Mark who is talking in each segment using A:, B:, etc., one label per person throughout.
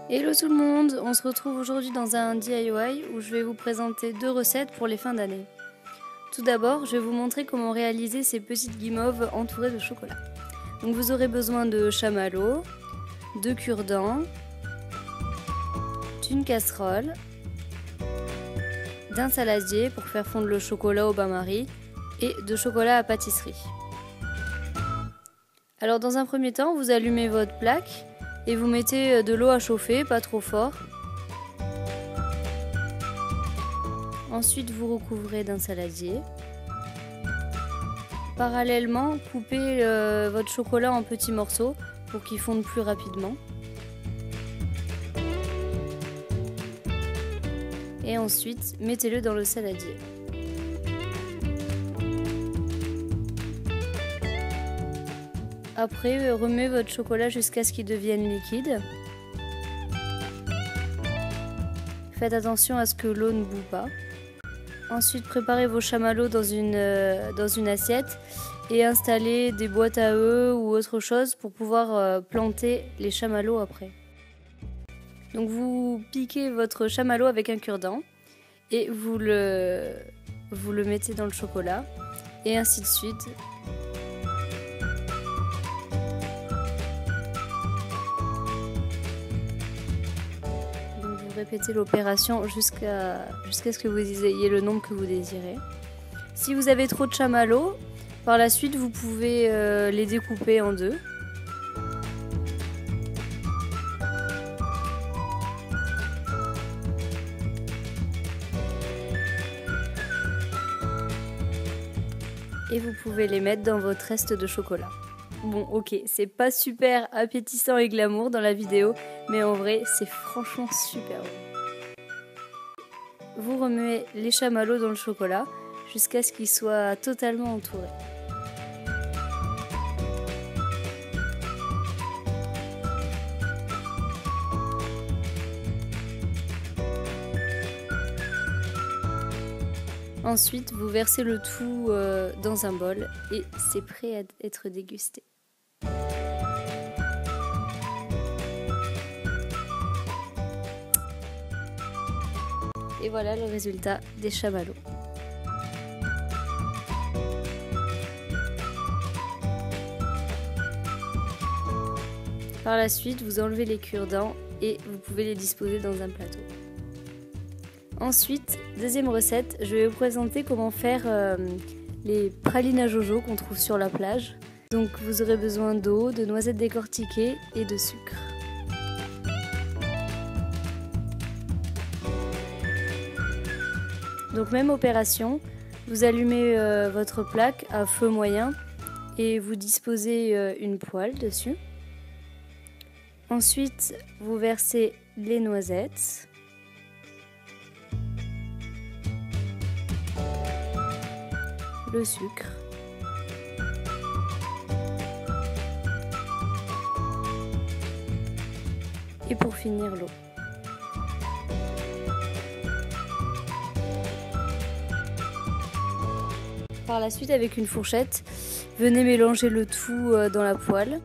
A: Hello tout le monde, on se retrouve aujourd'hui dans un DIY où je vais vous présenter 2 recettes pour les fins d'année. Tout d'abord, je vais vous montrer comment réaliser ces petites guimauves entourées de chocolat. Donc vous aurez besoin de chamallows, de cure-dents, d'une casserole, d'un saladier pour faire fondre le chocolat au bain-marie et de chocolat à pâtisserie. Alors dans un premier temps, vous allumez votre plaque et vous mettez de l'eau à chauffer, pas trop fort. Ensuite, vous recouvrez d'un saladier. Parallèlement, coupez votre chocolat en petits morceaux pour qu'il fonde plus rapidement. Et ensuite, mettez-le dans le saladier. Après, remuez votre chocolat jusqu'à ce qu'il devienne liquide. Faites attention à ce que l'eau ne bout pas. Ensuite, préparez vos chamallows dans une assiette et installez des boîtes à œufs ou autre chose pour pouvoir planter les chamallows après. Donc vous piquez votre chamallow avec un cure-dent et vous le mettez dans le chocolat et ainsi de suite. Répétez l'opération jusqu'à ce que vous ayez le nombre que vous désirez. Si vous avez trop de chamallows, par la suite vous pouvez les découper en deux. Et vous pouvez les mettre dans votre reste de chocolat. Bon, ok, c'est pas super appétissant et glamour dans la vidéo, mais en vrai, c'est franchement super bon. Vous remuez les chamallows dans le chocolat jusqu'à ce qu'ils soient totalement entourés. Ensuite, vous versez le tout dans un bol et c'est prêt à être dégusté. Et voilà le résultat des chamallows. Par la suite, vous enlevez les cure-dents et vous pouvez les disposer dans un plateau. Ensuite, deuxième recette, je vais vous présenter comment faire les pralines à jojo qu'on trouve sur la plage. Donc vous aurez besoin d'eau, de noisettes décortiquées et de sucre. Donc même opération, vous allumez votre plaque à feu moyen et vous disposez une poêle dessus. Ensuite, vous versez les noisettes. Le sucre. Et pour finir, l'eau. Par la suite, avec une fourchette, venez mélanger le tout dans la poêle.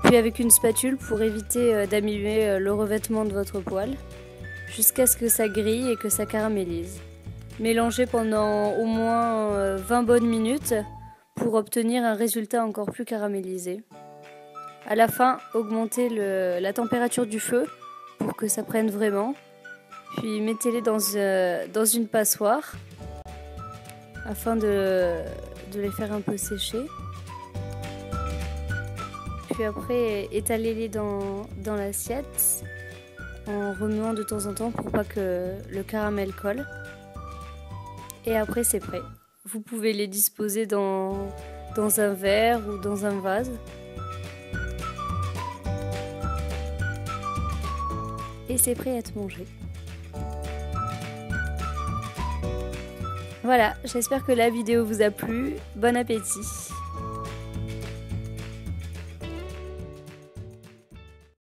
A: Puis avec une spatule pour éviter d'abîmer le revêtement de votre poêle, jusqu'à ce que ça grille et que ça caramélise. Mélangez pendant au moins 20 bonnes minutes pour obtenir un résultat encore plus caramélisé. À la fin, augmentez la température du feu pour que ça prenne vraiment. Puis mettez-les dans une passoire afin de les faire un peu sécher. Puis après, étalez-les dans l'assiette en remuant de temps en temps pour pas que le caramel colle. Et après, c'est prêt. Vous pouvez les disposer dans un verre ou dans un vase. Et c'est prêt à être mangé. Voilà, j'espère que la vidéo vous a plu. Bon appétit!